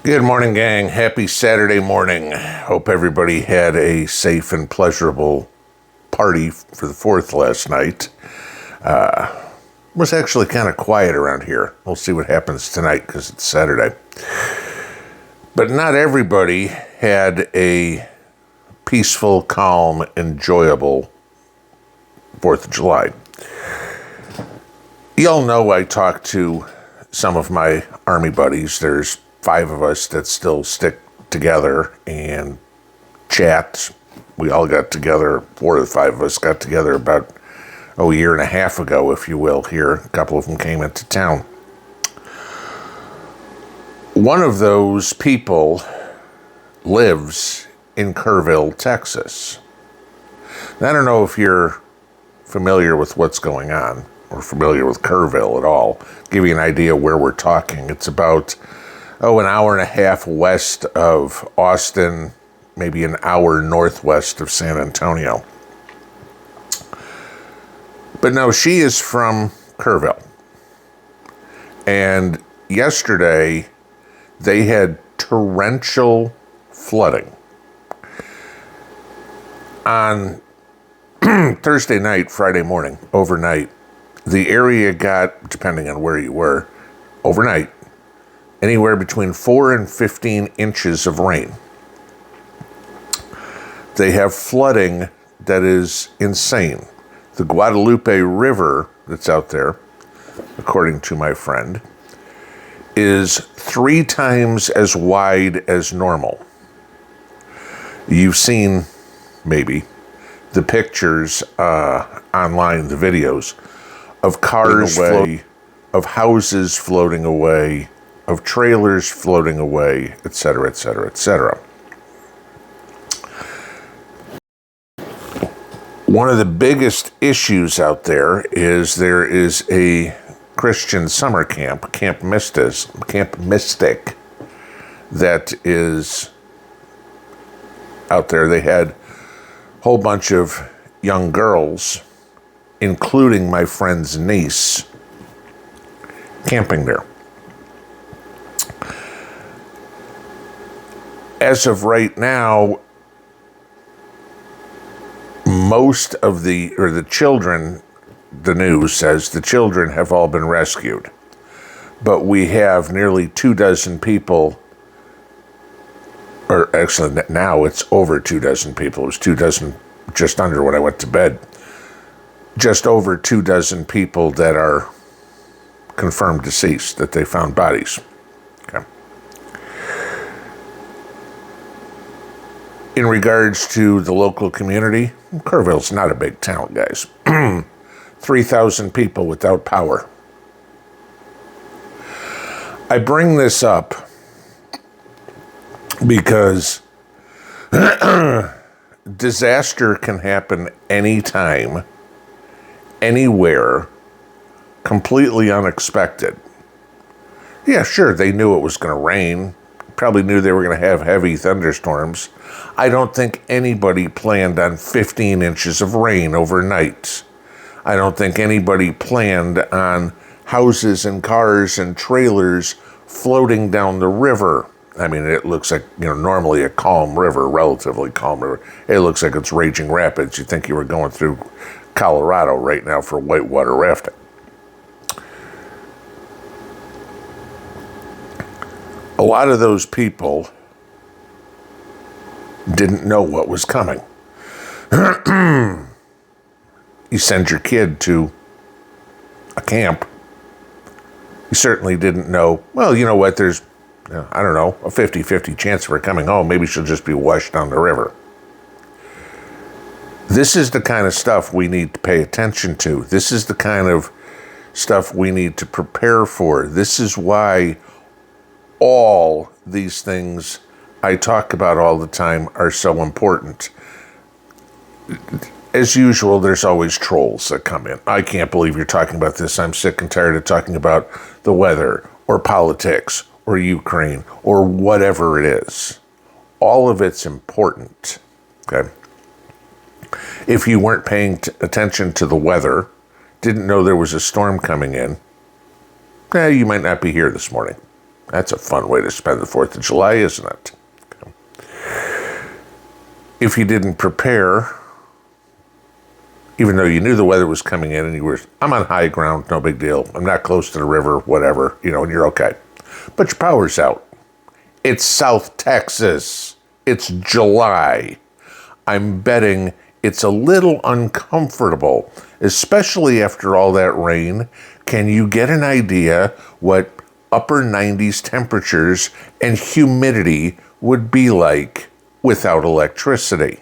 Good morning, gang. Happy Saturday morning. Hope everybody had a safe and pleasurable party for the 4th last night. It was actually kind of quiet around here. We'll see what happens tonight because it's Saturday. But not everybody had a peaceful, calm, enjoyable 4th of July. Y'all know I talked to some of my Army buddies. There's 5 of us that still stick together and chat. We all got together, 4 of the 5 of us got together about a year and a half ago, if you will, here. A couple of them came into town. One of those people lives in Kerrville, Texas. Now, I don't know if you're familiar with what's going on or familiar with Kerrville at all. Give you an idea where we're talking. It's about an hour and a half west of Austin, maybe an hour northwest of San Antonio. But no, she is from Kerrville. And yesterday, they had torrential flooding. On Thursday night, Friday morning, overnight, the area got, depending on where you were, overnight, anywhere between 4 and 15 inches of rain. They have flooding that is insane. The Guadalupe River that's out there, according to my friend, is 3 times as wide as normal. You've seen, maybe, the pictures online, the videos, of cars floating, of houses floating away, of trailers floating away, etc., etc., etc. One of the biggest issues out there is a Christian summer camp, Camp Mystic, that is out there. They had a whole bunch of young girls, including my friend's niece, camping there. As of right now, most of the children, the news says, the children have all been rescued. But we have nearly 24 people, or actually now it's over 24 people. It was 24 just under when I went to bed. Just over 24 people that are confirmed deceased, that they found bodies. Okay. In regards to the local community, Kerrville's not a big town, guys. 3,000 people without power. I bring this up because disaster can happen anytime, anywhere, completely unexpected. Yeah, sure, they knew it was going to rain. Probably knew they were going to have heavy thunderstorms. I don't think anybody planned on 15 inches of rain overnight. I don't think anybody planned on houses and cars and trailers floating down the river. I mean, it looks like, normally a calm river, relatively calm river. It looks like it's raging rapids. You'd think you were going through Colorado right now for whitewater rafting. A lot of those people didn't know what was coming. You send your kid to a camp, you certainly didn't know, well, you know what, there's, I don't know, a 50-50 chance of her coming home. Maybe she'll just be washed down the river. This is the kind of stuff we need to pay attention to. This is the kind of stuff we need to prepare for. This is why all these things I talk about all the time are so important. As usual, there's always trolls that come in. I can't believe you're talking about this. I'm sick and tired of talking about the weather or politics or Ukraine or whatever it is. All of it's important, okay? If you weren't paying attention to the weather, didn't know there was a storm coming in, you might not be here this morning. That's a fun way to spend the 4th of July, isn't it? If you didn't prepare, even though you knew the weather was coming in and I'm on high ground, no big deal. I'm not close to the river, whatever, and you're okay. But your power's out. It's South Texas. It's July. I'm betting it's a little uncomfortable, especially after all that rain. Can you get an idea what upper 90s temperatures and humidity would be like without electricity?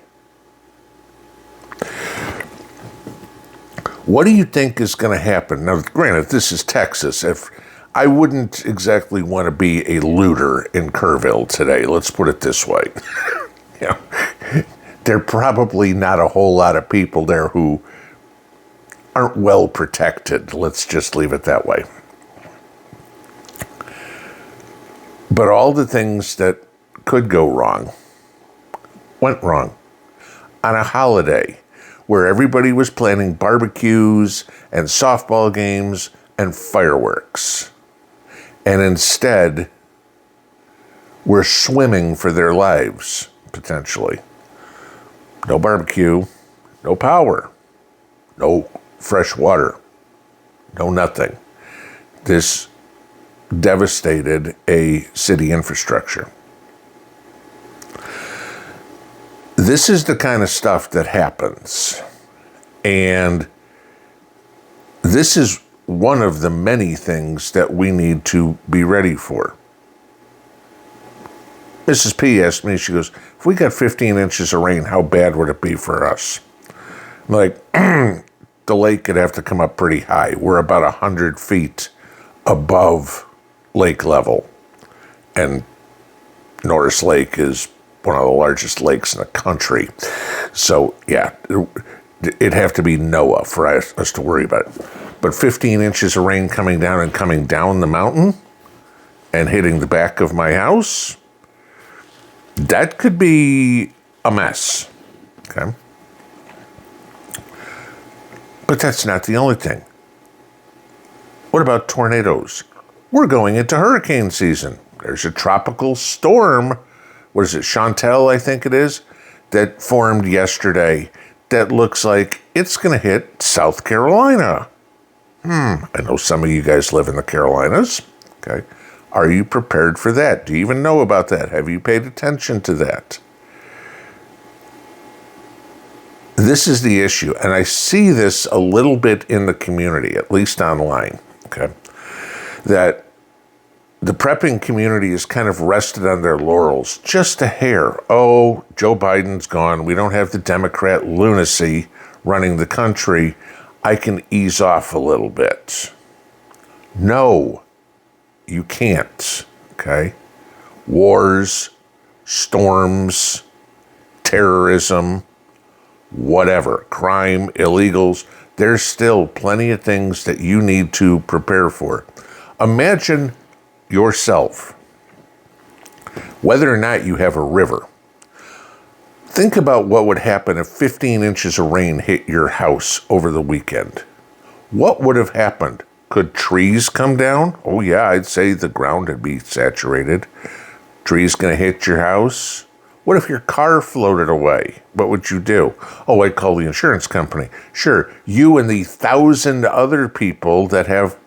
What do you think is going to happen? Now, granted, this is Texas. If I wouldn't exactly want to be a looter in Kerrville today, let's put it this way. There are probably not a whole lot of people there who aren't well protected. Let's just leave it that way. But all the things that could go wrong went wrong on a holiday where everybody was planning barbecues and softball games and fireworks. And instead, we're swimming for their lives, potentially. No barbecue, no power, no fresh water, no nothing. This devastated a city infrastructure. This is the kind of stuff that happens. And this is one of the many things that we need to be ready for. Mrs. P asked me, she goes, if we got 15 inches of rain, how bad would it be for us? I'm like, the lake could have to come up pretty high. We're about 100 feet above lake level. And Norris Lake is one of the largest lakes in the country. So, yeah, it'd have to be Noah for us to worry about it. But 15 inches of rain coming down and coming down the mountain and hitting the back of my house, that could be a mess, okay? But that's not the only thing. What about tornadoes? We're going into hurricane season. There's a tropical storm, what is it, Chantel, I think it is, that formed yesterday that looks like it's going to hit South Carolina. I know some of you guys live in the Carolinas, okay? Are you prepared for that? Do you even know about that? Have you paid attention to that? This is the issue, and I see this a little bit in the community, at least online, okay? That the prepping community is kind of rested on their laurels, just a hair. Oh, Joe Biden's gone. We don't have the Democrat lunacy running the country. I can ease off a little bit. No, you can't, okay? Wars, storms, terrorism, whatever, crime, illegals, there's still plenty of things that you need to prepare for. Imagine yourself, whether or not you have a river. Think about what would happen if 15 inches of rain hit your house over the weekend. What would have happened? Could trees come down? Oh yeah, I'd say the ground would be saturated. Trees gonna hit your house? What if your car floated away? What would you do? Oh, I'd call the insurance company. Sure, you and the 1,000 other people that have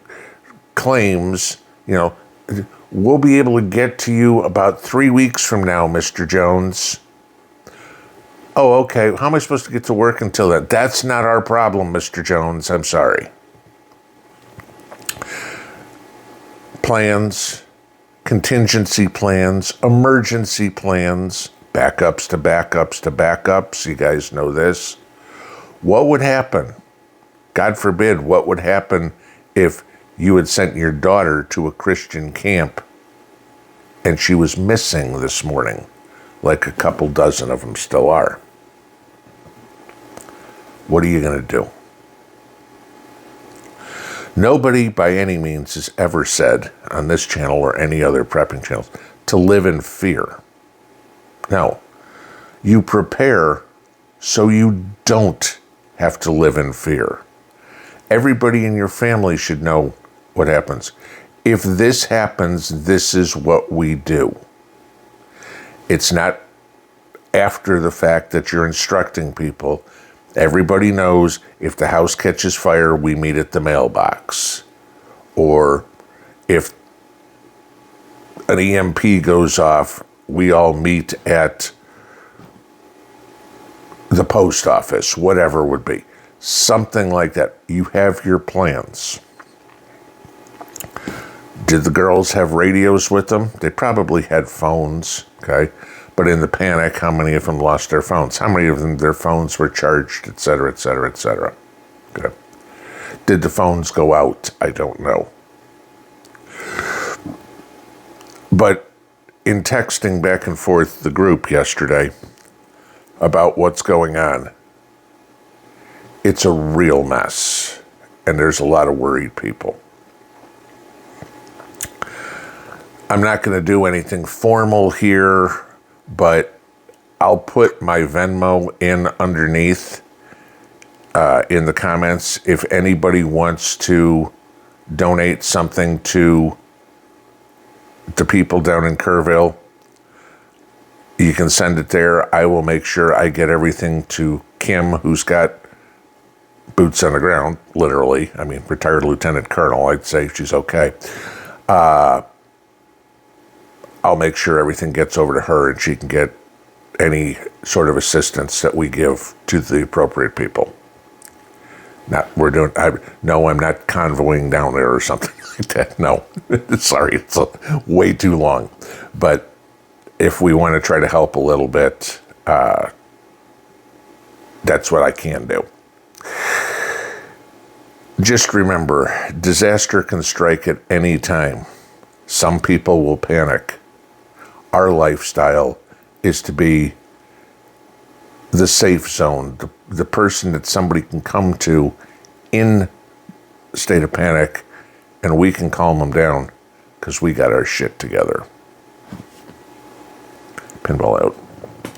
claims, we'll be able to get to you about 3 weeks from now, Mr. Jones. Oh, okay. How am I supposed to get to work until then? That's not our problem, Mr. Jones. I'm sorry. Plans, contingency plans, emergency plans, backups to backups to backups. You guys know this. What would happen? God forbid, what would happen if you had sent your daughter to a Christian camp and she was missing this morning, like a couple dozen of them still are? What are you going to do? Nobody by any means has ever said on this channel or any other prepping channels to live in fear. No, you prepare so you don't have to live in fear. Everybody in your family should know what happens. If this happens, this is what we do. It's not after the fact that you're instructing people. Everybody knows if the house catches fire, we meet at the mailbox. Or if an EMP goes off, we all meet at the post office, whatever it would be. Something like that. You have your plans. Did the girls have radios with them? They probably had phones, okay? But in the panic, how many of them lost their phones? How many of them, their phones were charged, et cetera, et cetera, et cetera? Okay. Did the phones go out? I don't know. But in texting back and forth the group yesterday about what's going on, it's a real mess. And there's a lot of worried people. I'm not going to do anything formal here, but I'll put my Venmo in underneath in the comments. If anybody wants to donate something to the people down in Kerrville, you can send it there. I will make sure I get everything to Kim, who's got boots on the ground, literally. I mean, retired lieutenant colonel, I'd say she's okay. I'll make sure everything gets over to her and she can get any sort of assistance that we give to the appropriate people. No, I'm not convoying down there or something like that. No, sorry, it's way too long. But if we want to try to help a little bit, that's what I can do. Just remember, disaster can strike at any time. Some people will panic. Our lifestyle is to be the safe zone, the person that somebody can come to in a state of panic, and we can calm them down because we got our shit together. Pinball out.